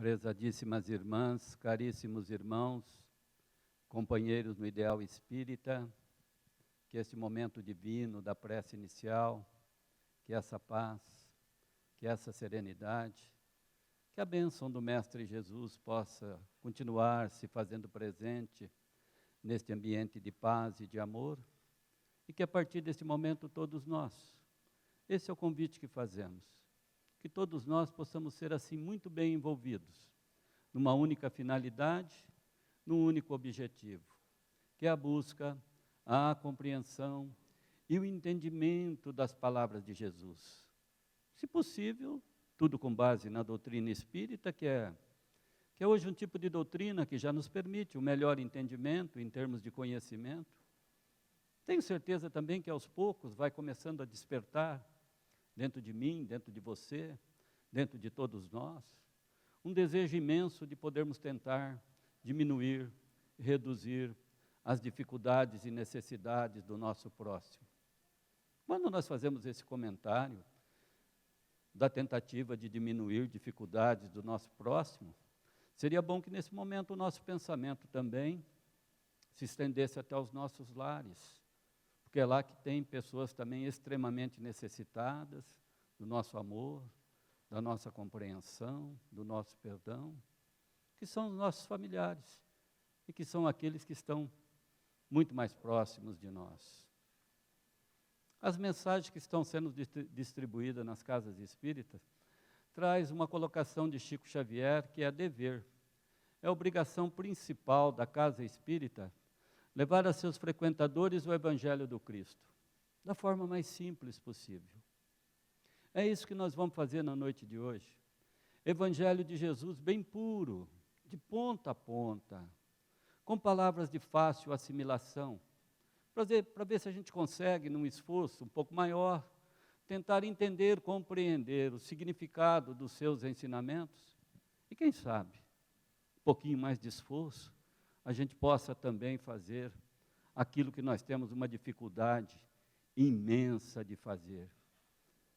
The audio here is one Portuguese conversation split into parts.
Prezadíssimas irmãs, caríssimos irmãos, companheiros no ideal espírita, que esse momento divino da prece inicial, que essa paz, que essa serenidade, que a bênção do Mestre Jesus possa continuar se fazendo presente neste ambiente de paz e de amor, e que a partir desse momento todos nós, esse é o convite que fazemos, que todos nós possamos ser assim muito bem envolvidos, numa única finalidade, num único objetivo, que é a busca, a compreensão e o entendimento das palavras de Jesus. Se possível, tudo com base na doutrina espírita, que é hoje um tipo de doutrina que já nos permite um melhor entendimento em termos de conhecimento. Tenho certeza também que aos poucos vai começando a despertar dentro de mim, dentro de você, dentro de todos nós, um desejo imenso de podermos tentar diminuir, reduzir as dificuldades e necessidades do nosso próximo. Quando nós fazemos esse comentário da tentativa de diminuir dificuldades do nosso próximo, seria bom que nesse momento o nosso pensamento também se estendesse até os nossos lares, porque é lá que tem pessoas também extremamente necessitadas do nosso amor, da nossa compreensão, do nosso perdão, que são os nossos familiares e que são aqueles que estão muito mais próximos de nós. As mensagens que estão sendo distribuídas nas casas espíritas traz uma colocação de Chico Xavier que é dever. É a obrigação principal da casa espírita levar a seus frequentadores o Evangelho do Cristo, da forma mais simples possível. É isso que nós vamos fazer na noite de hoje. Evangelho de Jesus bem puro, de ponta a ponta, com palavras de fácil assimilação, para ver se a gente consegue, num esforço um pouco maior, tentar entender, compreender o significado dos seus ensinamentos, e quem sabe, um pouquinho mais de esforço, a gente possa também fazer aquilo que nós temos uma dificuldade imensa de fazer,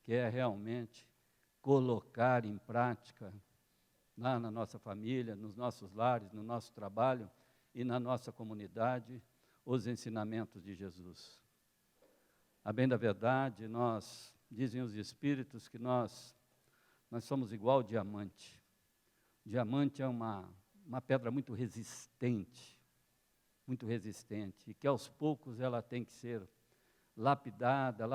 que é realmente colocar em prática, lá na nossa família, nos nossos lares, no nosso trabalho e na nossa comunidade, os ensinamentos de Jesus. A bem da verdade, dizem os espíritos que nós somos igual diamante. Diamante é uma pedra muito resistente, e que aos poucos ela tem que ser lapidada,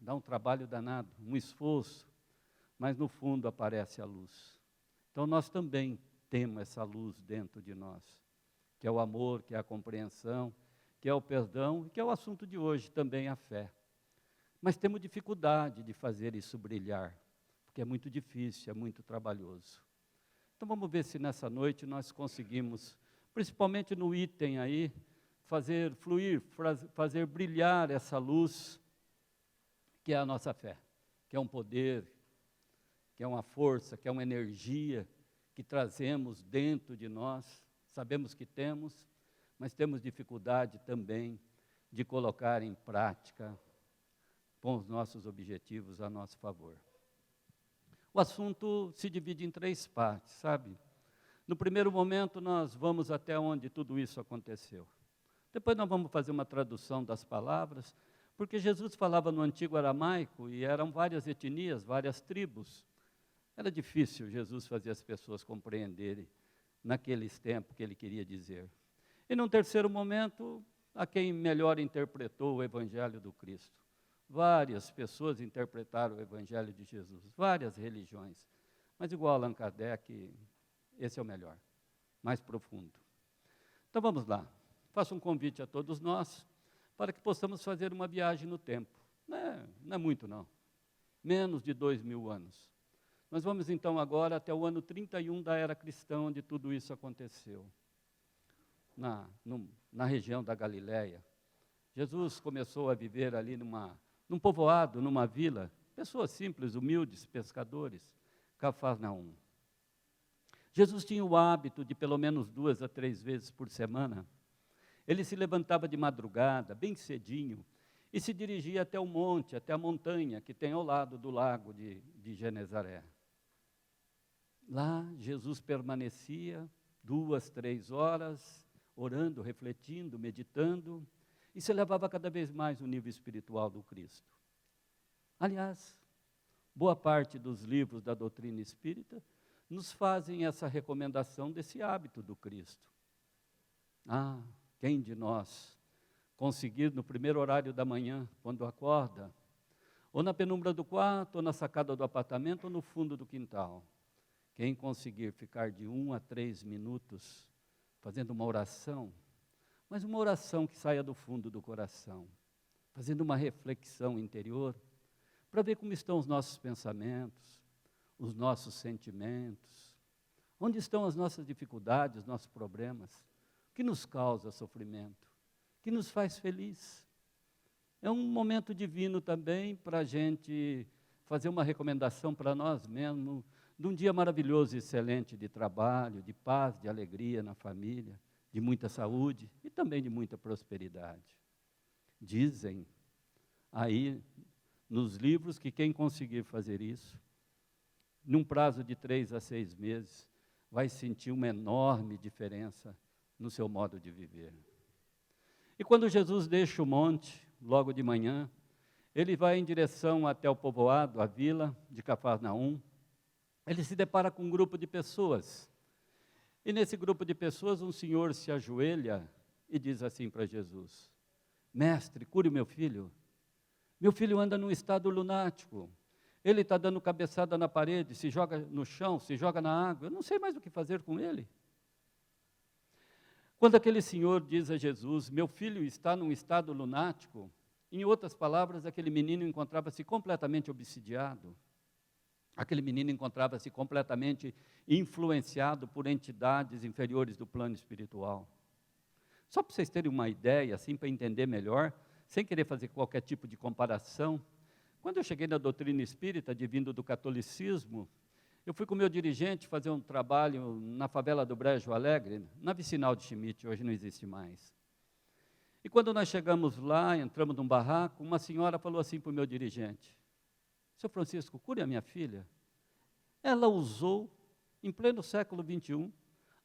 dá um trabalho danado, um esforço, mas no fundo aparece a luz. Então nós também temos essa luz dentro de nós, que é o amor, que é a compreensão, que é o perdão, e que é o assunto de hoje também, a fé. Mas temos dificuldade de fazer isso brilhar, porque é muito difícil, é muito trabalhoso. Então vamos ver se nessa noite nós conseguimos, principalmente no item aí, fazer fluir, fazer brilhar essa luz, que é a nossa fé, que é um poder, que é uma força, que é uma energia que trazemos dentro de nós, sabemos que temos, mas temos dificuldade também de colocar em prática com os nossos objetivos a nosso favor. O assunto se divide em 3 partes, sabe? No primeiro momento, nós vamos até onde tudo isso aconteceu. Depois nós vamos fazer uma tradução das palavras, porque Jesus falava no antigo aramaico e eram várias etnias, várias tribos. Era difícil Jesus fazer as pessoas compreenderem naqueles tempos que ele queria dizer. E num terceiro momento, a quem melhor interpretou o Evangelho do Cristo. Várias pessoas interpretaram o Evangelho de Jesus, várias religiões. Mas igual Allan Kardec, esse é o melhor, mais profundo. Então vamos lá. Faço um convite a todos nós para que possamos fazer uma viagem no tempo. Não é muito, não. Menos de 2000 anos. Nós vamos então agora até o ano 31 da era cristã, onde tudo isso aconteceu. Na região da Galileia. Jesus começou a viver ali num povoado, numa vila, pessoas simples, humildes, pescadores, Cafarnaum. Jesus tinha o hábito de pelo menos 2 a 3 vezes por semana. Ele se levantava de madrugada, bem cedinho, e se dirigia até o monte, até a montanha que tem ao lado do lago de Genezaré. Lá, Jesus permanecia 2, 3 horas, orando, refletindo, meditando, e se elevava cada vez mais o nível espiritual do Cristo. Aliás, boa parte dos livros da doutrina espírita nos fazem essa recomendação desse hábito do Cristo. Ah, quem de nós conseguir no primeiro horário da manhã, quando acorda, ou na penumbra do quarto, ou na sacada do apartamento, ou no fundo do quintal, quem conseguir ficar de 1 a 3 minutos fazendo uma oração, mas uma oração que saia do fundo do coração, fazendo uma reflexão interior, para ver como estão os nossos pensamentos, os nossos sentimentos, onde estão as nossas dificuldades, os nossos problemas, o que nos causa sofrimento, o que nos faz feliz. É um momento divino também para a gente fazer uma recomendação para nós mesmos, de um dia maravilhoso e excelente de trabalho, de paz, de alegria na família, de muita saúde e também de muita prosperidade. Dizem aí nos livros que quem conseguir fazer isso, num prazo de 3 a 6 meses, vai sentir uma enorme diferença no seu modo de viver. E quando Jesus deixa o monte, logo de manhã, ele vai em direção até o povoado, a vila de Cafarnaum. Ele se depara com um grupo de pessoas. E nesse grupo de pessoas, um senhor se ajoelha e diz assim para Jesus: Mestre, cure o meu filho. Meu filho anda num estado lunático. Ele está dando cabeçada na parede, se joga no chão, se joga na água. Eu não sei mais o que fazer com ele. Quando aquele senhor diz a Jesus, meu filho está num estado lunático, em outras palavras, aquele menino encontrava-se completamente obsidiado. Aquele menino encontrava-se completamente influenciado por entidades inferiores do plano espiritual. Só para vocês terem uma ideia, assim, para entender melhor, sem querer fazer qualquer tipo de comparação, quando eu cheguei na doutrina espírita, advindo do catolicismo, eu fui com o meu dirigente fazer um trabalho na favela do Brejo Alegre, na vicinal de Schmidt, hoje não existe mais. E quando nós chegamos lá, entramos num barraco, uma senhora falou assim para o meu dirigente: Seu Francisco, cure a minha filha. Ela usou, em pleno século XXI,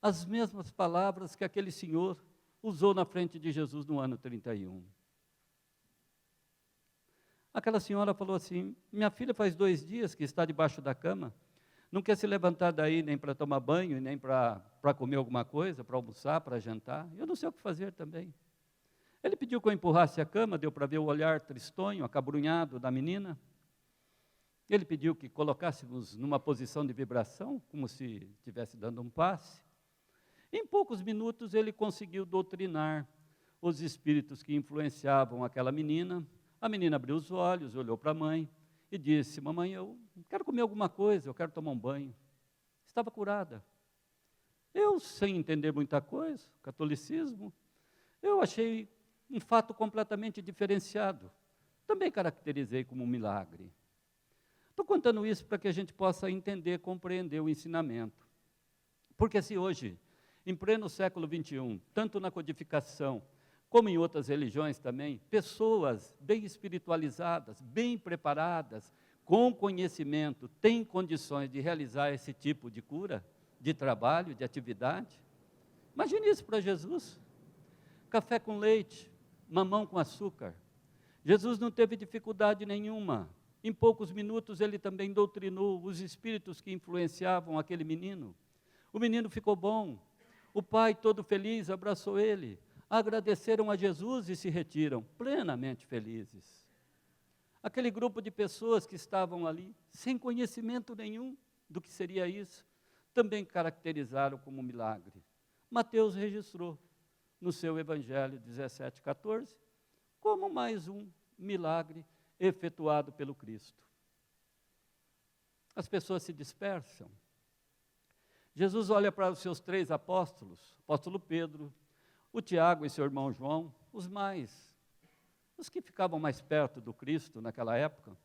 as mesmas palavras que aquele senhor usou na frente de Jesus no ano 31. Aquela senhora falou assim: minha filha faz 2 dias que está debaixo da cama, não quer se levantar daí nem para tomar banho, nem para comer alguma coisa, para almoçar, para jantar. Eu não sei o que fazer também. Ele pediu que eu empurrasse a cama, deu para ver o olhar tristonho, acabrunhado da menina. Ele pediu que colocássemos numa posição de vibração, como se estivesse dando um passe. Em poucos minutos ele conseguiu doutrinar os espíritos que influenciavam aquela menina. A menina abriu os olhos, olhou para a mãe e disse: mamãe, eu quero comer alguma coisa, eu quero tomar um banho. Estava curada. Eu, sem entender muita coisa, catolicismo, eu achei um fato completamente diferenciado. Também caracterizei como um milagre. Estou contando isso para que a gente possa entender, compreender o ensinamento. Porque se hoje, em pleno século XXI, tanto na codificação, como em outras religiões também, pessoas bem espiritualizadas, bem preparadas, com conhecimento, têm condições de realizar esse tipo de cura, de trabalho, de atividade. Imagine isso para Jesus. Café com leite, mamão com açúcar. Jesus não teve dificuldade nenhuma. Em poucos minutos ele também doutrinou os espíritos que influenciavam aquele menino. O menino ficou bom. O pai, todo feliz, abraçou ele. Agradeceram a Jesus e se retiram, plenamente felizes. Aquele grupo de pessoas que estavam ali, sem conhecimento nenhum do que seria isso, também caracterizaram como um milagre. Mateus registrou no seu Evangelho 17:14, como mais um milagre efetuado pelo Cristo. As pessoas se dispersam. Jesus olha para os seus 3 apóstolos, apóstolo Pedro, o Tiago e seu irmão João, os que ficavam mais perto do Cristo naquela época.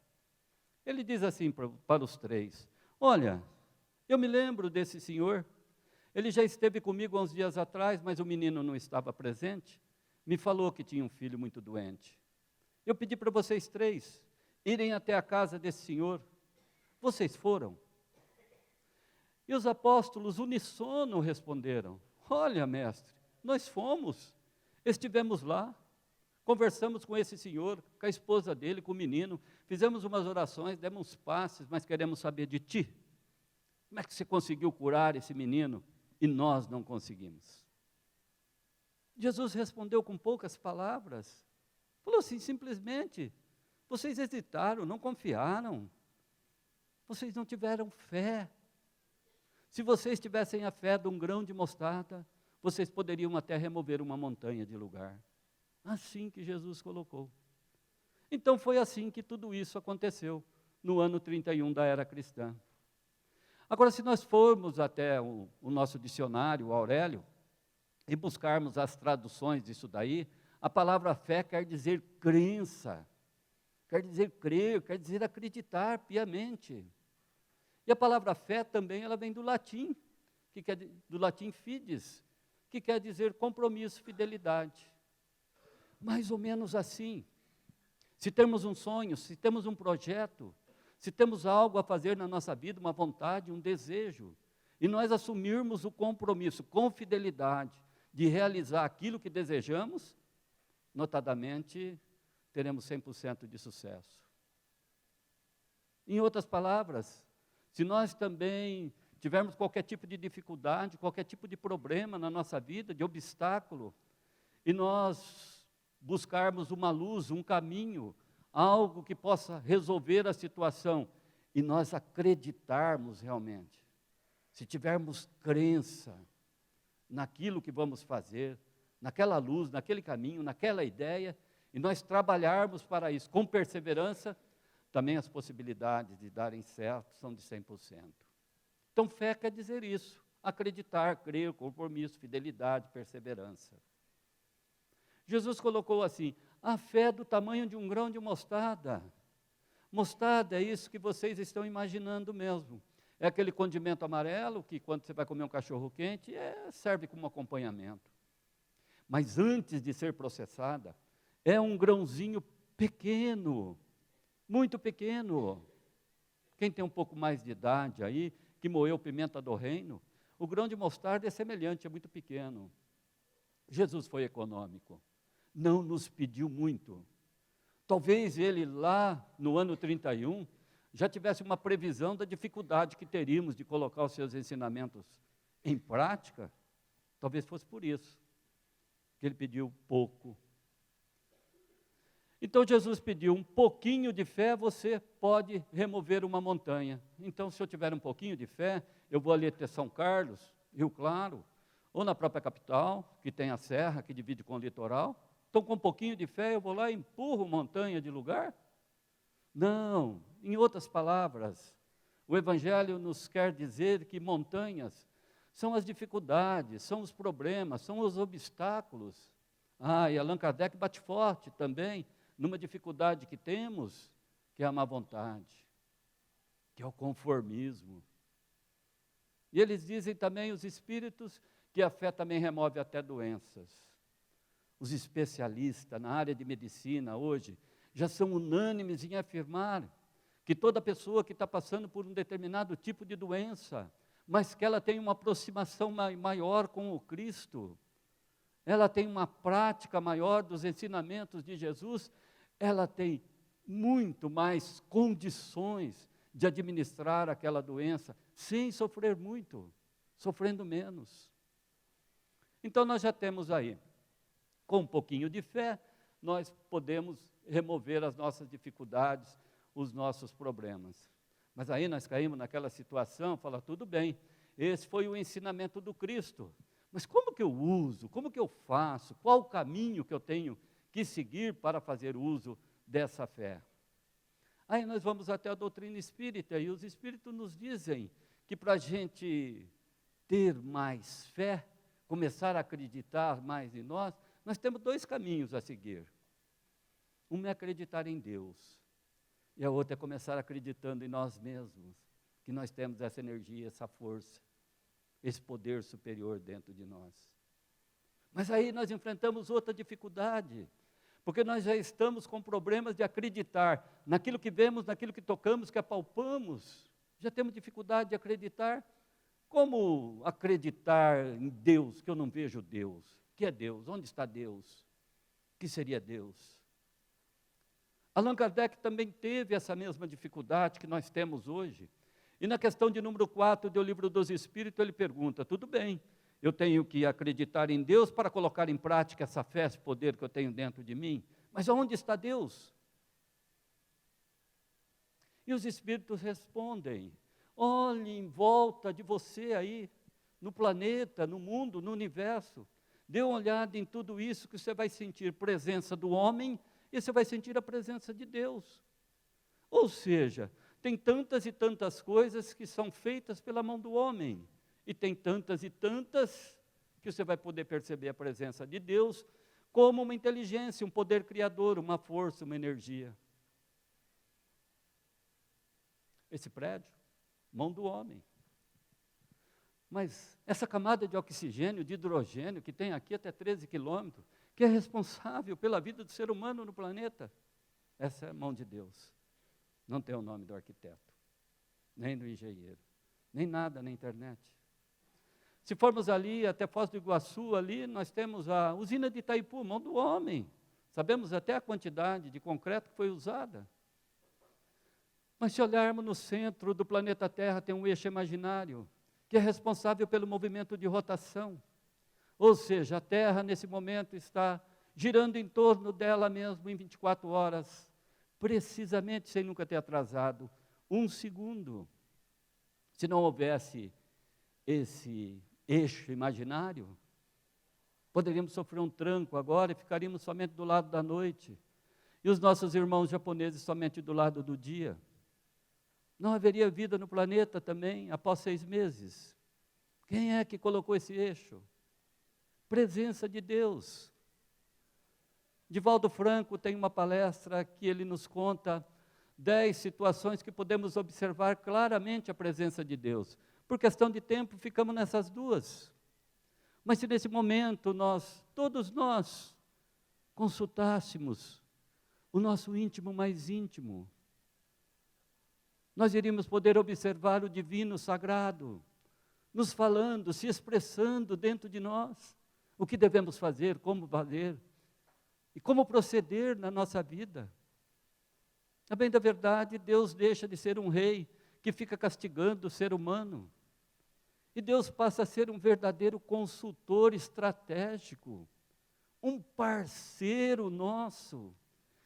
Ele diz assim para os 3, olha, eu me lembro desse senhor, ele já esteve comigo há uns dias atrás, mas o menino não estava presente, me falou que tinha um filho muito doente. Eu pedi para vocês 3 irem até a casa desse senhor. Vocês foram? E os apóstolos, uníssono, responderam: olha, mestre, nós fomos, estivemos lá, conversamos com esse senhor, com a esposa dele, com o menino, fizemos umas orações, demos uns passes, mas queremos saber de ti. Como é que você conseguiu curar esse menino e nós não conseguimos? Jesus respondeu com poucas palavras. Falou assim, simplesmente: vocês hesitaram, não confiaram. Vocês não tiveram fé. Se vocês tivessem a fé de um grão de mostarda, vocês poderiam até remover uma montanha de lugar. Assim que Jesus colocou. Então foi assim que tudo isso aconteceu no ano 31 da era cristã. Agora, se nós formos até o nosso dicionário, o Aurélio, e buscarmos as traduções disso daí, a palavra fé quer dizer crença, quer dizer crer, quer dizer acreditar piamente. E a palavra fé também ela vem do latim, do latim fides, que quer dizer compromisso, fidelidade. Mais ou menos assim. Se temos um sonho, se temos um projeto, se temos algo a fazer na nossa vida, uma vontade, um desejo, e nós assumirmos o compromisso com fidelidade de realizar aquilo que desejamos, notadamente, teremos 100% de sucesso. Em outras palavras, se nós também tivermos qualquer tipo de dificuldade, qualquer tipo de problema na nossa vida, de obstáculo, e nós buscarmos uma luz, um caminho, algo que possa resolver a situação, e nós acreditarmos realmente, se tivermos crença naquilo que vamos fazer, naquela luz, naquele caminho, naquela ideia, e nós trabalharmos para isso com perseverança, também as possibilidades de darem certo são de 100%. Então, fé quer dizer isso, acreditar, crer, compromisso, fidelidade, perseverança. Jesus colocou assim, a fé do tamanho de um grão de mostarda. Mostarda é isso que vocês estão imaginando mesmo. É aquele condimento amarelo que quando você vai comer um cachorro quente, serve como acompanhamento. Mas antes de ser processada, é um grãozinho pequeno, muito pequeno. Quem tem um pouco mais de idade aí, que moeu pimenta do reino, o grão de mostarda é semelhante, é muito pequeno. Jesus foi econômico, não nos pediu muito. Talvez ele lá no ano 31, já tivesse uma previsão da dificuldade que teríamos de colocar os seus ensinamentos em prática, talvez fosse por isso que ele pediu pouco. Então Jesus pediu um pouquinho de fé, você pode remover uma montanha. Então, se eu tiver um pouquinho de fé, eu vou ali até São Carlos, Rio Claro, ou na própria capital, que tem a serra, que divide com o litoral. Então, com um pouquinho de fé, eu vou lá e empurro montanha de lugar? Não, em outras palavras, o Evangelho nos quer dizer que montanhas são as dificuldades, são os problemas, são os obstáculos. E Allan Kardec bate forte também numa dificuldade que temos, que é a má vontade, que é o conformismo. E eles dizem também, os espíritos, que a fé também remove até doenças. Os especialistas na área de medicina hoje já são unânimes em afirmar que toda pessoa que está passando por um determinado tipo de doença, mas que ela tem uma aproximação maior com o Cristo, ela tem uma prática maior dos ensinamentos de Jesus, ela tem muito mais condições de administrar aquela doença, sem sofrer muito, sofrendo menos. Então nós já temos aí, com um pouquinho de fé, nós podemos remover as nossas dificuldades, os nossos problemas. Mas aí nós caímos naquela situação, fala, tudo bem, esse foi o ensinamento do Cristo, mas como que eu uso, como que eu faço, qual o caminho que eu tenho que seguir para fazer uso dessa fé? Aí nós vamos até a doutrina espírita, e os espíritos nos dizem que para a gente ter mais fé, começar a acreditar mais em nós temos dois caminhos a seguir. Um é acreditar em Deus, e a outra é começar acreditando em nós mesmos, que nós temos essa energia, essa força, esse poder superior dentro de nós. Mas aí nós enfrentamos outra dificuldade, porque nós já estamos com problemas de acreditar naquilo que vemos, naquilo que tocamos, que apalpamos, já temos dificuldade de acreditar Como acreditar em Deus, que eu não vejo Deus? O que é Deus? Onde está Deus? O que seria Deus? Allan Kardec também teve essa mesma dificuldade que nós temos hoje. E na questão de número 4 do Livro dos Espíritos, ele pergunta, tudo bem, eu tenho que acreditar em Deus para colocar em prática essa fé, esse poder que eu tenho dentro de mim, mas onde está Deus? E os Espíritos respondem, olhe em volta de você aí, no planeta, no mundo, no universo, dê uma olhada em tudo isso que você vai sentir presença do homem e você vai sentir a presença de Deus. Ou seja, tem tantas e tantas coisas que são feitas pela mão do homem, e tem tantas e tantas que você vai poder perceber a presença de Deus como uma inteligência, um poder criador, uma força, uma energia. Esse prédio, mão do homem. Mas essa camada de oxigênio, de hidrogênio, que tem aqui até 13 quilômetros, que é responsável pela vida do ser humano no planeta, essa é a mão de Deus. Não tem o nome do arquiteto, nem do engenheiro, nem nada na internet. Se formos ali, até Foz do Iguaçu, ali nós temos a usina de Itaipu, mão do homem. Sabemos até a quantidade de concreto que foi usada. Mas se olharmos no centro do planeta Terra, tem um eixo imaginário, que é responsável pelo movimento de rotação. Ou seja, a Terra, nesse momento, está girando em torno dela mesmo em 24 horas, precisamente sem nunca ter atrasado um segundo. Se não houvesse esse eixo imaginário, poderíamos sofrer um tranco agora e ficaríamos somente do lado da noite, e os nossos irmãos japoneses somente do lado do dia. Não haveria vida no planeta também após 6 meses. Quem é que colocou esse eixo? Presença de Deus. Divaldo Franco tem uma palestra que ele nos conta 10 situações que podemos observar claramente a presença de Deus. Por questão de tempo, ficamos nessas 2. Mas se nesse momento todos nós, consultássemos o nosso íntimo mais íntimo, nós iríamos poder observar o divino sagrado, nos falando, se expressando dentro de nós, o que devemos fazer, como fazer, e como proceder na nossa vida. A bem da verdade, Deus deixa de ser um rei que fica castigando o ser humano, e Deus passa a ser um verdadeiro consultor estratégico, um parceiro nosso,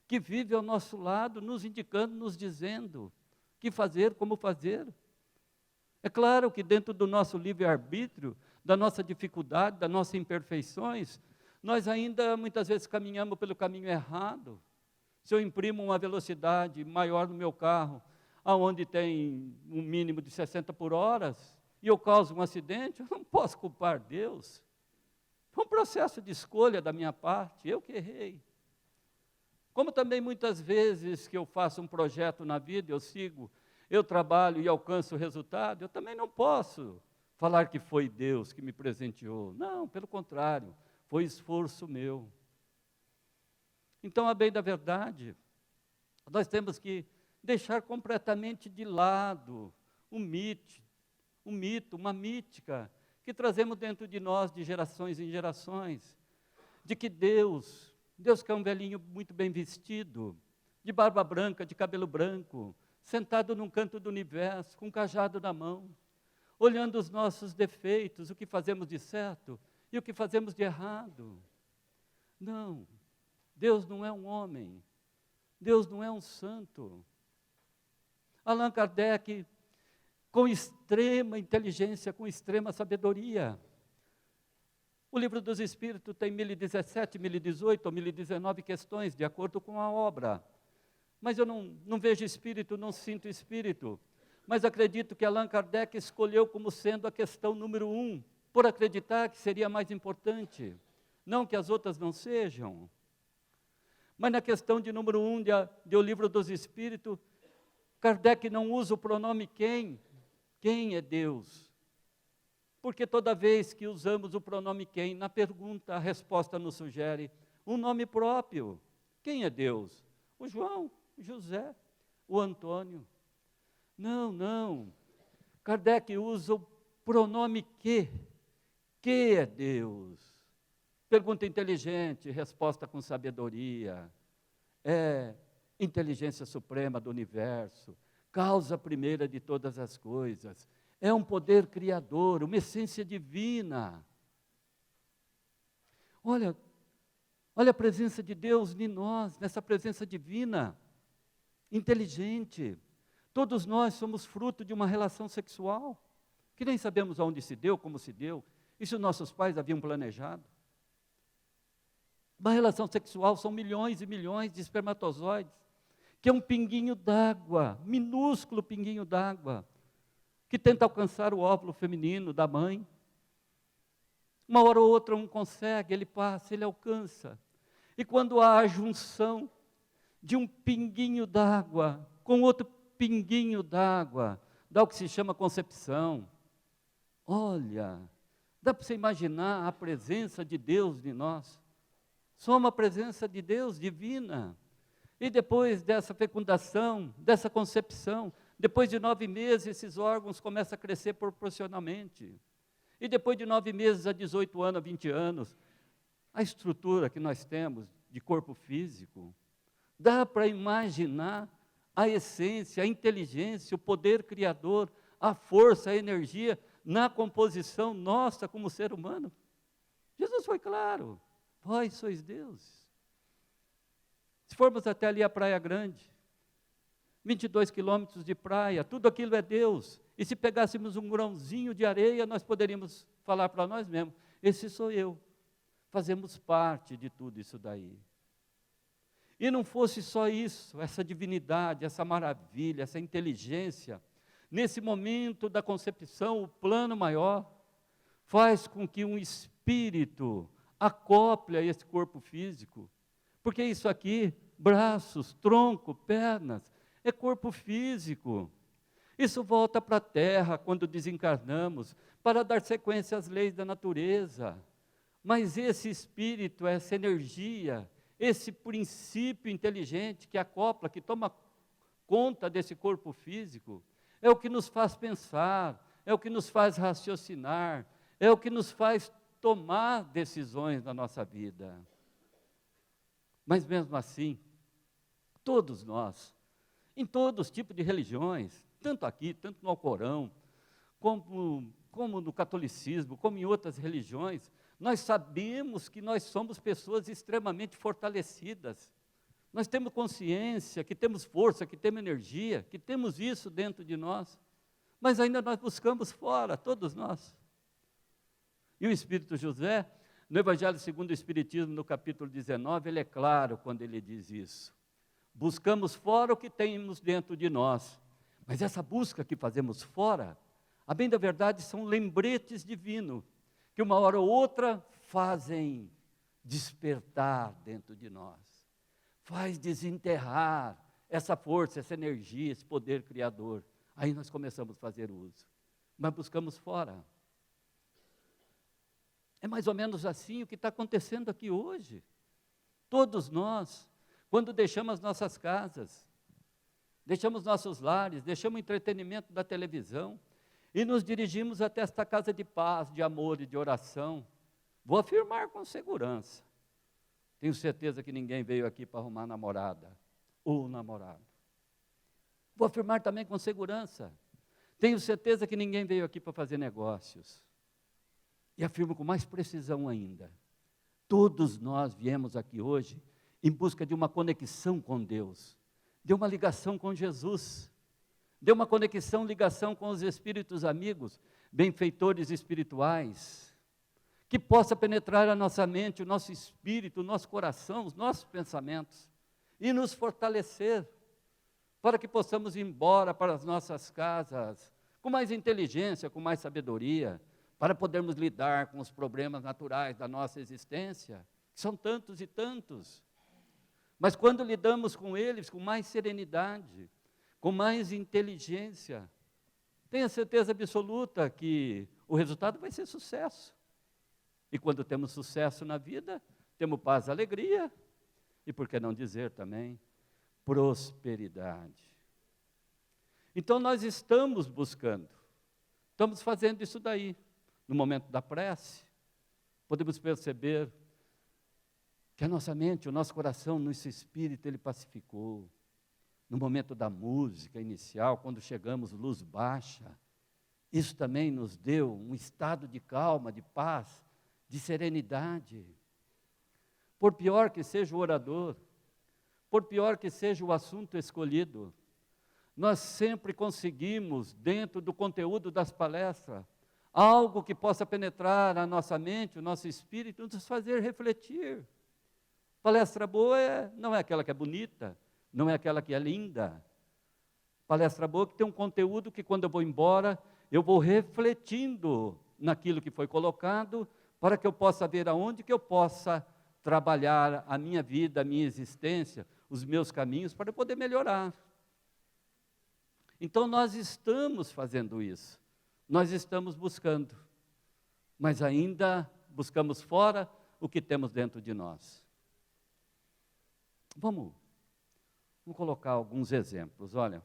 que vive ao nosso lado, nos indicando, nos dizendo o que fazer, como fazer. É claro que dentro do nosso livre-arbítrio, da nossa dificuldade, das nossas imperfeições, nós ainda muitas vezes caminhamos pelo caminho errado. Se eu imprimo uma velocidade maior no meu carro, aonde tem um mínimo de 60 por hora, e eu causo um acidente, eu não posso culpar Deus. Foi um processo de escolha da minha parte, eu que errei. Como também muitas vezes que eu faço um projeto na vida, eu trabalho e alcanço o resultado, eu também não posso falar que foi Deus que me presenteou. Não, pelo contrário, foi esforço meu. Então, a bem da verdade, nós temos que deixar completamente de lado um mito, uma mítica, que trazemos dentro de nós de gerações em gerações, de que Deus que é um velhinho muito bem vestido, de barba branca, de cabelo branco, sentado num canto do universo, com um cajado na mão, olhando os nossos defeitos, o que fazemos de certo e o que fazemos de errado. Não, Deus não é um homem, Deus não é um santo. Allan Kardec, com extrema inteligência, com extrema sabedoria. O Livro dos Espíritos tem 1017, 1018 ou 1019 questões, de acordo com a obra. Mas eu não vejo espírito, não sinto espírito. Mas acredito que Allan Kardec escolheu como sendo a questão número 1, por acreditar que seria mais importante. Não que as outras não sejam. Mas na questão de número 1 do Livro dos Espíritos, Kardec não usa o pronome quem. Quem é Deus? Porque toda vez que usamos o pronome quem, na pergunta, a resposta nos sugere um nome próprio. Quem é Deus? O João, o José, o Antônio. Não. Kardec usa pronome que. Que é Deus? Pergunta inteligente, resposta com sabedoria. É inteligência suprema do universo, causa primeira de todas as coisas. É um poder criador, uma essência divina. Olha a presença de Deus em nós, nessa presença divina, inteligente. Todos nós somos fruto de uma relação sexual, que nem sabemos aonde se deu, como se deu, e se os nossos pais haviam planejado. Uma relação sexual são milhões e milhões de espermatozoides, que é um pinguinho d'água, minúsculo pinguinho d'água, que tenta alcançar o óvulo feminino da mãe. Uma hora ou outra um consegue, ele passa, ele alcança. E quando há a junção de um pinguinho d'água com outro pinguinho d'água, dá o que se chama concepção. Olha, dá para você imaginar a presença de Deus em nós. Somos a presença de Deus divina. E depois dessa fecundação, dessa concepção, depois de 9 meses, esses órgãos começam a crescer proporcionalmente. E depois de 9 meses a 18 anos, a 20 anos, a estrutura que nós temos de corpo físico, dá para imaginar a essência, a inteligência, o poder criador, a força, a energia na composição nossa como ser humano. Jesus foi claro, vós sois Deus. Se formos até ali a Praia Grande, 22 quilômetros de praia, tudo aquilo é Deus. E se pegássemos um grãozinho de areia, nós poderíamos falar para nós mesmos, esse sou eu. Fazemos parte de tudo isso daí. E não fosse só isso, essa divindade, essa maravilha, essa inteligência, nesse momento da concepção, o plano maior faz com que um espírito acople a esse corpo físico, porque isso aqui, braços, tronco, pernas, é corpo físico. Isso volta para a terra quando desencarnamos, para dar sequência às leis da natureza. Mas esse espírito, essa energia, esse princípio inteligente que acopla, que toma conta desse corpo físico, é o que nos faz pensar, é o que nos faz raciocinar, é o que nos faz tomar decisões na nossa vida. Mas mesmo assim, todos nós, em todos os tipos de religiões, tanto aqui, tanto no Alcorão, como no catolicismo, como em outras religiões, nós sabemos que nós somos pessoas extremamente fortalecidas. Nós temos consciência, que temos força, que temos energia, que temos isso dentro de nós, mas ainda nós buscamos fora, todos nós. E o Espírito José, no Evangelho segundo o Espiritismo, no capítulo 19, ele é claro quando ele diz isso. Buscamos fora o que temos dentro de nós, mas essa busca que fazemos fora, a bem da verdade, são lembretes divinos, que uma hora ou outra fazem despertar dentro de nós, faz desenterrar essa força, essa energia, esse poder criador. Aí nós começamos a fazer uso, mas buscamos fora. É mais ou menos assim o que está acontecendo aqui hoje. Todos nós, quando deixamos nossas casas, deixamos nossos lares, deixamos o entretenimento da televisão e nos dirigimos até esta casa de paz, de amor e de oração, vou afirmar com segurança, tenho certeza que ninguém veio aqui para arrumar namorada ou namorado. Vou afirmar também com segurança, tenho certeza que ninguém veio aqui para fazer negócios. E afirmo com mais precisão ainda, todos nós viemos aqui hoje em busca de uma conexão com Deus, de uma ligação com Jesus, de uma conexão, ligação com os espíritos amigos, benfeitores espirituais, que possa penetrar a nossa mente, o nosso espírito, o nosso coração, os nossos pensamentos, e nos fortalecer, para que possamos ir embora para as nossas casas, com mais inteligência, com mais sabedoria, para podermos lidar com os problemas naturais da nossa existência, que são tantos e tantos. Mas quando lidamos com eles com mais serenidade, com mais inteligência, tenha certeza absoluta que o resultado vai ser sucesso. E quando temos sucesso na vida, temos paz, alegria, e por que não dizer também, prosperidade. Então nós estamos buscando Estamos fazendo isso daí. No momento da prece, podemos perceber que a nossa mente, o nosso coração, nosso espírito, ele pacificou. No momento da música inicial, quando chegamos, luz baixa, isso também nos deu um estado de calma, de paz, de serenidade. Por pior que seja o orador, por pior que seja o assunto escolhido, nós sempre conseguimos, dentro do conteúdo das palestras, algo que possa penetrar a nossa mente, o nosso espírito, nos fazer refletir. Palestra boa não é aquela que é bonita, não é aquela que é linda. Palestra boa que tem um conteúdo que, quando eu vou embora, eu vou refletindo naquilo que foi colocado, para que eu possa ver aonde que eu possa trabalhar a minha vida, a minha existência, os meus caminhos, para eu poder melhorar. Então, nós estamos fazendo isso, nós estamos buscando, mas ainda buscamos fora o que temos dentro de nós. Vamos colocar alguns exemplos. Olha,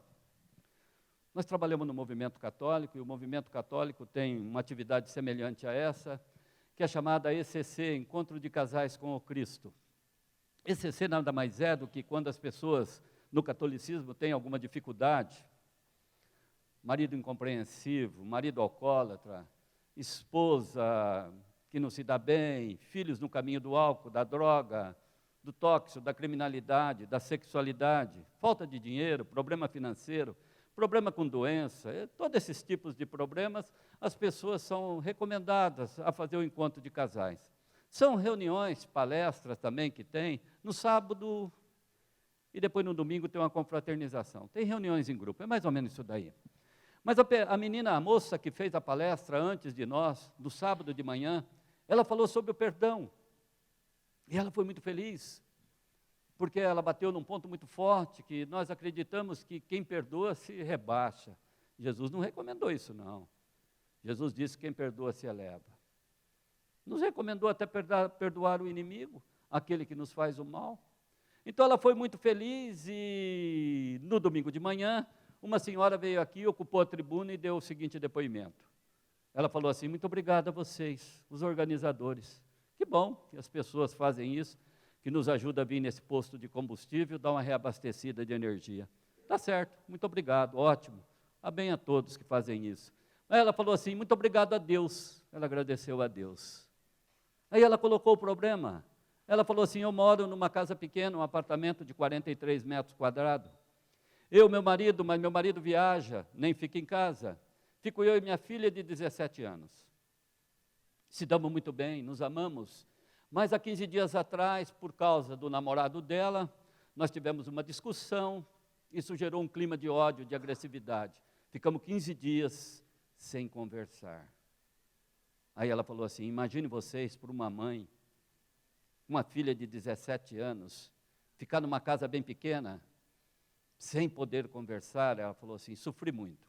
nós trabalhamos no movimento católico, e o movimento católico tem uma atividade semelhante a essa, que é chamada ECC, Encontro de Casais com o Cristo. ECC nada mais é do que quando as pessoas no catolicismo têm alguma dificuldade, marido incompreensivo, marido alcoólatra, esposa que não se dá bem, filhos no caminho do álcool, da droga, do tóxico, da criminalidade, da sexualidade, falta de dinheiro, problema financeiro, problema com doença, todos esses tipos de problemas, as pessoas são recomendadas a fazer o encontro de casais. São reuniões, palestras também que tem, no sábado e depois no domingo tem uma confraternização. Tem reuniões em grupo, é mais ou menos isso daí. Mas a menina, a moça que fez a palestra antes de nós, no sábado de manhã, ela falou sobre o perdão. E ela foi muito feliz, porque ela bateu num ponto muito forte, que nós acreditamos que quem perdoa se rebaixa. Jesus não recomendou isso, não. Jesus disse que quem perdoa se eleva. Nos recomendou até perdoar o inimigo, aquele que nos faz o mal. Então ela foi muito feliz e no domingo de manhã, uma senhora veio aqui, ocupou a tribuna e deu o seguinte depoimento. Ela falou assim: muito obrigado a vocês, os organizadores. Que bom que as pessoas fazem isso, que nos ajuda a vir nesse posto de combustível, dar uma reabastecida de energia. Tá certo, muito obrigado, ótimo. A bem a todos que fazem isso. Aí ela falou assim: muito obrigado a Deus. Ela agradeceu a Deus. Aí ela colocou o problema. Ela falou assim: eu moro numa casa pequena, um apartamento de 43 metros quadrados. Meu marido, mas meu marido viaja, nem fica em casa. Fico eu e minha filha de 17 anos. Se damos muito bem, nos amamos. Mas há 15 dias atrás, por causa do namorado dela, nós tivemos uma discussão. Isso gerou um clima de ódio, de agressividade. Ficamos 15 dias sem conversar. Aí ela falou assim: imagine vocês, por uma mãe, uma filha de 17 anos, ficar numa casa bem pequena, sem poder conversar. Ela falou assim: sofri muito.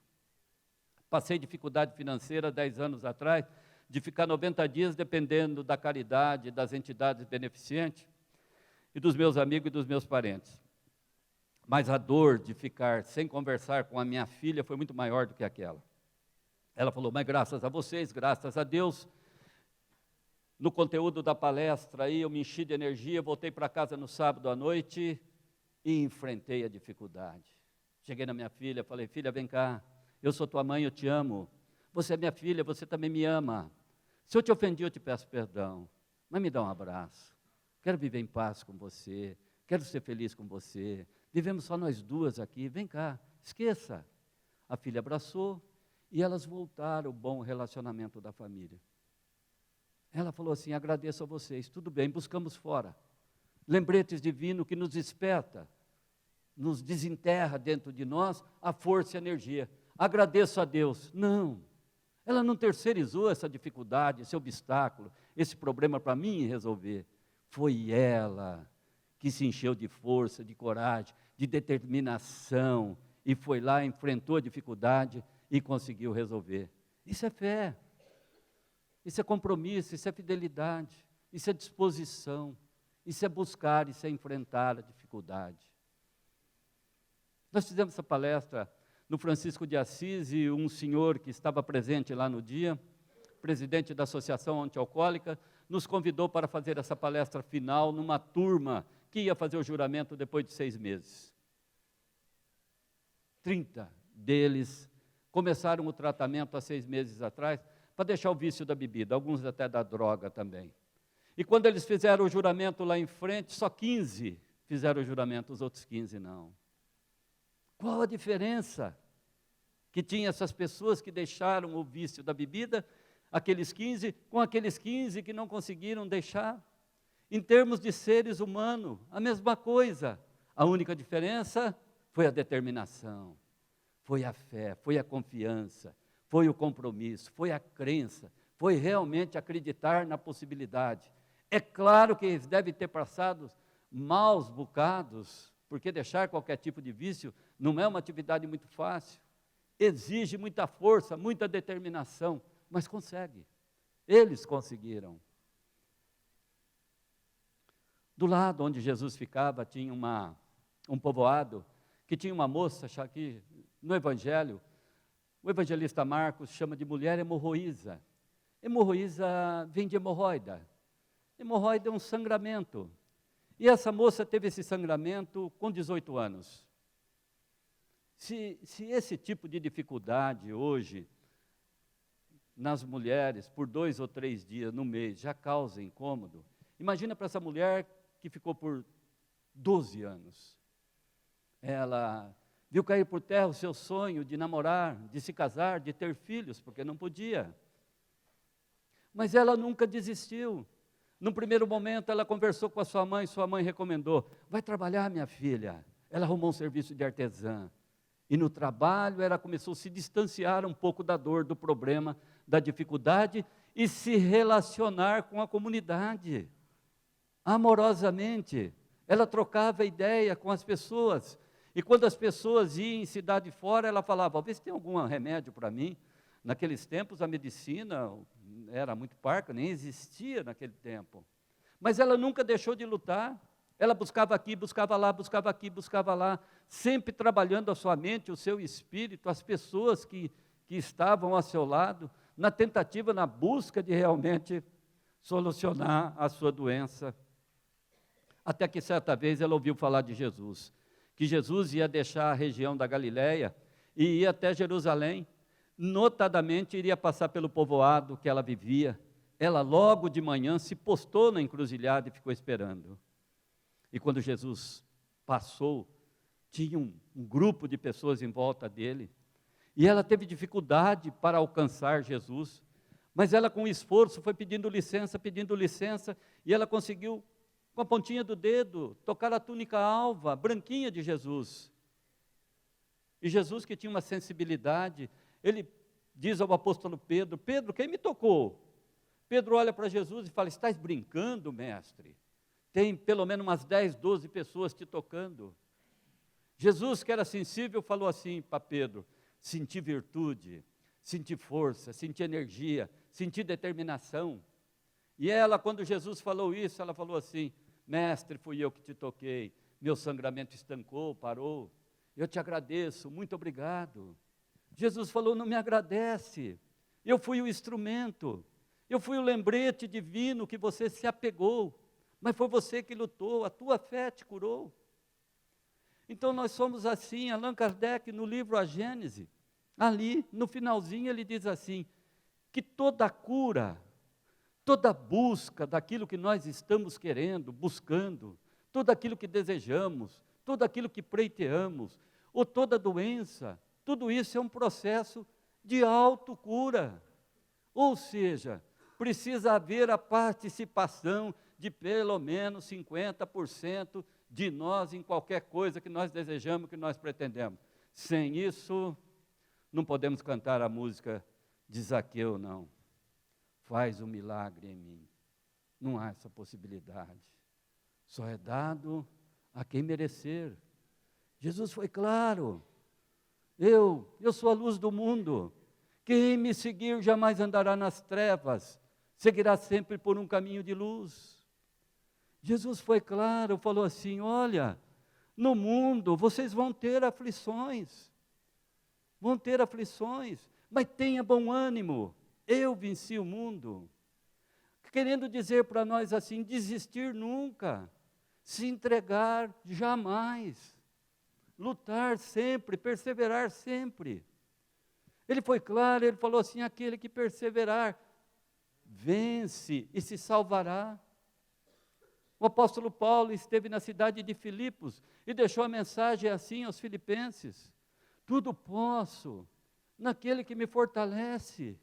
Passei dificuldade financeira 10 anos atrás, de ficar 90 dias dependendo da caridade, das entidades beneficentes, e dos meus amigos e dos meus parentes. Mas a dor de ficar sem conversar com a minha filha foi muito maior do que aquela. Ela falou: mas graças a vocês, graças a Deus, no conteúdo da palestra aí eu me enchi de energia, voltei para casa no sábado à noite e enfrentei a dificuldade. Cheguei na minha filha, falei: filha, vem cá, eu sou tua mãe, eu te amo. Você é minha filha, você também me ama. Se eu te ofendi, eu te peço perdão, mas me dá um abraço. Quero viver em paz com você, quero ser feliz com você. Vivemos só nós duas aqui, vem cá, esqueça. A filha abraçou e elas voltaram ao bom relacionamento da família. Ela falou assim: agradeço a vocês, tudo bem, buscamos fora. Lembretes divinos que nos desperta, nos desenterra dentro de nós a força e a energia. Agradeço a Deus. Não. Ela não terceirizou essa dificuldade, esse obstáculo, esse problema para mim resolver. Foi ela que se encheu de força, de coragem, de determinação, e foi lá, enfrentou a dificuldade e conseguiu resolver. Isso é fé, isso é compromisso, isso é fidelidade, isso é disposição, isso é buscar, isso é enfrentar a dificuldade. Nós fizemos essa palestra no Francisco de Assis, e um senhor que estava presente lá no dia, presidente da Associação Antialcoólica, nos convidou para fazer essa palestra final numa turma que ia fazer o juramento depois de 6 meses. 30 deles começaram o tratamento há 6 meses atrás, para deixar o vício da bebida, alguns até da droga também. E quando eles fizeram o juramento lá em frente, só 15 fizeram o juramento, os outros 15 não. Qual a diferença que tinha essas pessoas que deixaram o vício da bebida, aqueles 15, com aqueles 15 que não conseguiram deixar? Em termos de seres humanos, a mesma coisa. A única diferença foi a determinação, foi a fé, foi a confiança, foi o compromisso, foi a crença, foi realmente acreditar na possibilidade. É claro que eles devem ter passado maus bocados, porque deixar qualquer tipo de vício não é uma atividade muito fácil, exige muita força, muita determinação, mas consegue. Eles conseguiram. Do lado onde Jesus ficava tinha um povoado que tinha uma moça, que no Evangelho, o evangelista Marcos chama de mulher hemorroísa. Hemorroísa vem de hemorroida. Hemorroida é um sangramento. E essa moça teve esse sangramento com 18 anos. Se esse tipo de dificuldade hoje, nas mulheres, por 2 ou 3 dias no mês, já causa incômodo, imagina para essa mulher que ficou por 12 anos. Ela viu cair por terra o seu sonho de namorar, de se casar, de ter filhos, porque não podia. Mas ela nunca desistiu. No primeiro momento, ela conversou com a sua mãe recomendou, vai trabalhar, minha filha. Ela arrumou um serviço de artesã. E no trabalho, ela começou a se distanciar um pouco da dor, do problema, da dificuldade, e se relacionar com a comunidade. Amorosamente. Ela trocava ideia com as pessoas. E quando as pessoas iam em cidade fora, ela falava, vê se tem algum remédio para mim. Naqueles tempos, a medicina era muito parca, nem existia naquele tempo. Mas ela nunca deixou de lutar. Ela buscava aqui, buscava lá, buscava aqui, buscava lá, sempre trabalhando a sua mente, o seu espírito, as pessoas que estavam ao seu lado, na tentativa, na busca de realmente solucionar a sua doença. Até que certa vez ela ouviu falar de Jesus, que Jesus ia deixar a região da Galileia e ia até Jerusalém, notadamente iria passar pelo povoado que ela vivia. Ela logo de manhã se postou na encruzilhada e ficou esperando. E quando Jesus passou, tinha um grupo de pessoas em volta dele, e ela teve dificuldade para alcançar Jesus, mas ela com esforço foi pedindo licença, e ela conseguiu, com a pontinha do dedo, tocar a túnica alva, branquinha de Jesus. E Jesus, que tinha uma sensibilidade, ele diz ao apóstolo Pedro, Pedro, quem me tocou? Pedro olha para Jesus e fala, estás brincando, mestre? Tem pelo menos umas 10, 12 pessoas te tocando. Jesus, que era sensível, falou assim para Pedro, senti virtude, senti força, senti energia, senti determinação. E ela, quando Jesus falou isso, ela falou assim, mestre, fui eu que te toquei, meu sangramento estancou, parou, eu te agradeço, muito obrigado. Jesus falou, não me agradece, eu fui o instrumento, eu fui o lembrete divino que você se apegou, mas foi você que lutou, a tua fé te curou. Então nós somos assim. Allan Kardec, no livro A Gênese, ali no finalzinho ele diz assim, que toda cura, toda busca daquilo que nós estamos querendo, buscando, tudo aquilo que desejamos, tudo aquilo que pleiteamos, ou toda doença, tudo isso é um processo de autocura. Ou seja, precisa haver a participação de pelo menos 50% de nós em qualquer coisa que nós desejamos, que nós pretendemos. Sem isso, não podemos cantar a música de Zaqueu, não. Faz um milagre em mim. Não há essa possibilidade. Só é dado a quem merecer. Jesus foi claro. Eu sou a luz do mundo. Quem me seguir jamais andará nas trevas, seguirá sempre por um caminho de luz. Jesus foi claro, falou assim, olha, no mundo vocês vão ter aflições. vão ter aflições, mas tenha bom ânimo, eu venci o mundo. Querendo dizer para nós assim, desistir nunca, se entregar jamais, lutar sempre, perseverar sempre. Ele foi claro, ele falou assim, aquele que perseverar, vence e se salvará. O apóstolo Paulo esteve na cidade de Filipos e deixou a mensagem assim aos filipenses: tudo posso naquele que me fortalece.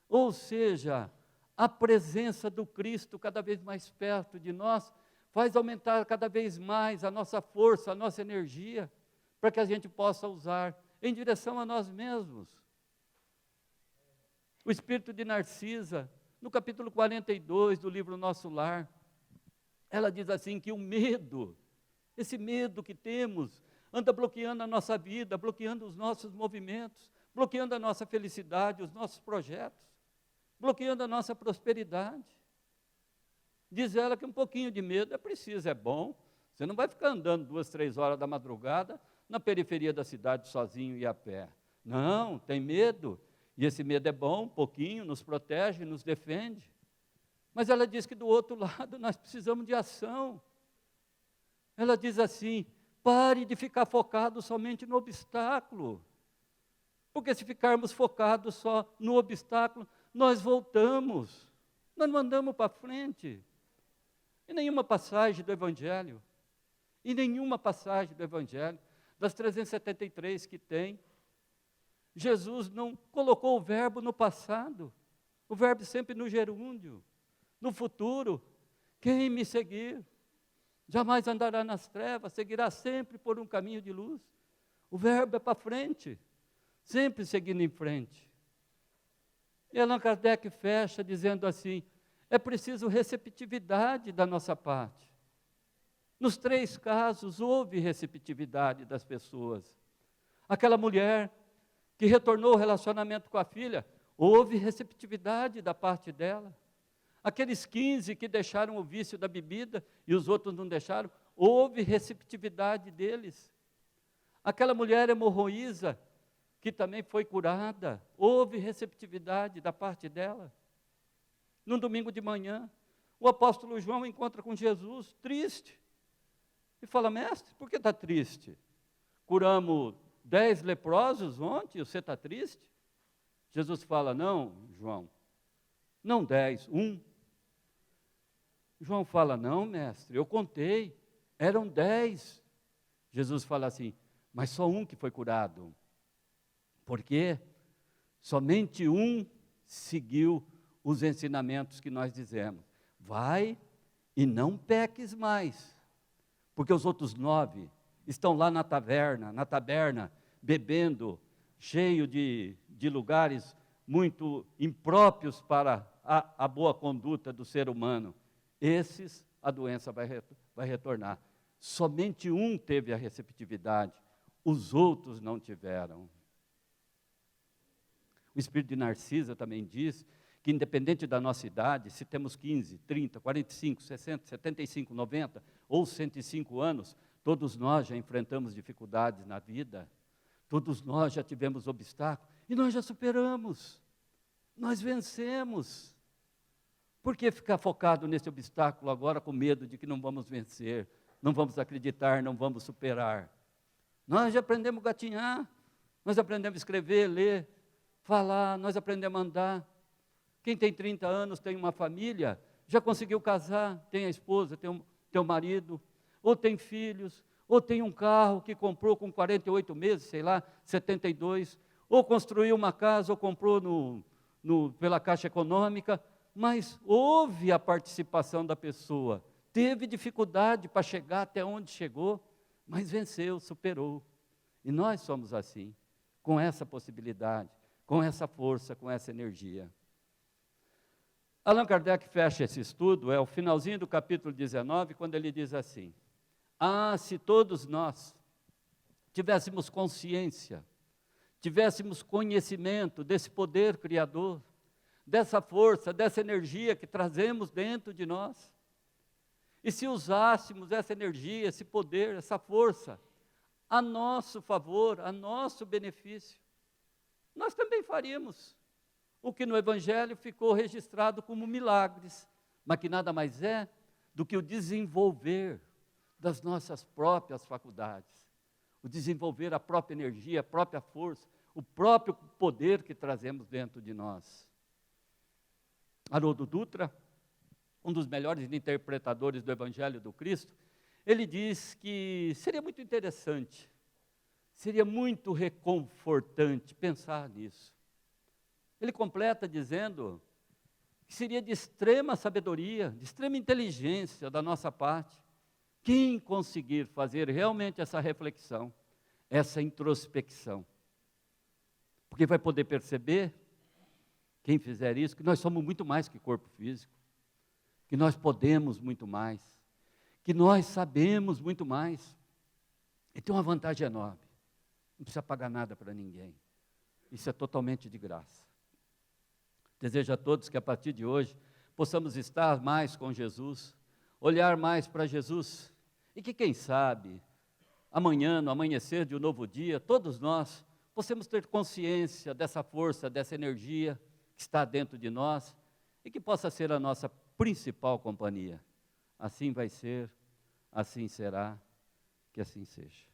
Ou seja, a presença do Cristo cada vez mais perto de nós faz aumentar cada vez mais a nossa força, a nossa energia, para que a gente possa usar em direção a nós mesmos. O espírito de Narcisa, no capítulo 42 do livro Nosso Lar, ela diz assim que o medo, esse medo que temos, anda bloqueando a nossa vida, bloqueando os nossos movimentos, bloqueando a nossa felicidade, os nossos projetos, bloqueando a nossa prosperidade. Diz ela que um pouquinho de medo é preciso, é bom. Você não vai ficar andando 2, 3 horas da madrugada na periferia da cidade sozinho e a pé. Não, tem medo. E esse medo é bom, um pouquinho, nos protege, nos defende. Mas ela diz que do outro lado nós precisamos de ação. Ela diz assim, pare de ficar focado somente no obstáculo. Porque se ficarmos focados só no obstáculo, nós voltamos, nós não andamos para frente. Em nenhuma passagem do Evangelho, das 373 que tem, Jesus não colocou o verbo no passado, o verbo sempre no gerúndio, no futuro. Quem me seguir, jamais andará nas trevas, seguirá sempre por um caminho de luz. O verbo é para frente, sempre seguindo em frente. E Allan Kardec fecha dizendo assim, é preciso receptividade da nossa parte. Nos 3 casos, houve receptividade das pessoas. Aquela mulher que retornou ao relacionamento com a filha, houve receptividade da parte dela. Aqueles 15 que deixaram o vício da bebida e os outros não deixaram, houve receptividade deles. Aquela mulher hemorroísa, que também foi curada, houve receptividade da parte dela. Num domingo de manhã, o apóstolo João encontra com Jesus, triste, e fala, mestre, por que está triste? Curamos 10 leprosos ontem, você está triste? Jesus fala, não, João, não 10, 1. João fala, não, mestre, eu contei, eram 10. Jesus fala assim, mas só um que foi curado. Porque somente um seguiu os ensinamentos que nós dizemos. Vai e não peques mais. Porque os outros 9 estão lá na taberna, bebendo, cheio de lugares muito impróprios para a boa conduta do ser humano. Esses, a doença vai retornar. Somente um teve a receptividade, os outros não tiveram. O espírito de Narcisa também diz que, independente da nossa idade, se temos 15, 30, 45, 60, 75, 90 ou 105 anos, todos nós já enfrentamos dificuldades na vida, todos nós já tivemos obstáculos, e nós já superamos, nós vencemos. Por que ficar focado nesse obstáculo agora com medo de que não vamos vencer, não vamos acreditar, não vamos superar? Nós já aprendemos a gatinhar, nós aprendemos a escrever, ler, falar, nós aprendemos a andar. Quem tem 30 anos, tem uma família, já conseguiu casar, tem a esposa, tem o marido, ou tem filhos, ou tem um carro que comprou com 48 meses, sei lá, 72, ou construiu uma casa, ou comprou pela Caixa Econômica, mas houve a participação da pessoa, teve dificuldade para chegar até onde chegou, mas venceu, superou. E nós somos assim, com essa possibilidade, com essa força, com essa energia. Allan Kardec fecha esse estudo, é o finalzinho do capítulo 19, quando ele diz assim, se todos nós tivéssemos consciência, tivéssemos conhecimento desse poder criador, dessa força, dessa energia que trazemos dentro de nós, e se usássemos essa energia, esse poder, essa força, a nosso favor, a nosso benefício, nós também faríamos o que no Evangelho ficou registrado como milagres, mas que nada mais é do que o desenvolver das nossas próprias faculdades, o desenvolver a própria energia, a própria força, o próprio poder que trazemos dentro de nós. Haroldo Dutra, um dos melhores interpretadores do Evangelho do Cristo, ele diz que seria muito interessante, seria muito reconfortante pensar nisso. Ele completa dizendo que seria de extrema sabedoria, de extrema inteligência da nossa parte, quem conseguir fazer realmente essa reflexão, essa introspecção. Porque vai poder perceber, quem fizer isso, que nós somos muito mais que corpo físico, que nós podemos muito mais, que nós sabemos muito mais. E tem uma vantagem enorme, não precisa pagar nada para ninguém, isso é totalmente de graça. Desejo a todos que a partir de hoje possamos estar mais com Jesus, olhar mais para Jesus, e que quem sabe, amanhã, no amanhecer de um novo dia, todos nós possamos ter consciência dessa força, dessa energia que está dentro de nós, e que possa ser a nossa principal companhia. Assim vai ser, assim será, que assim seja.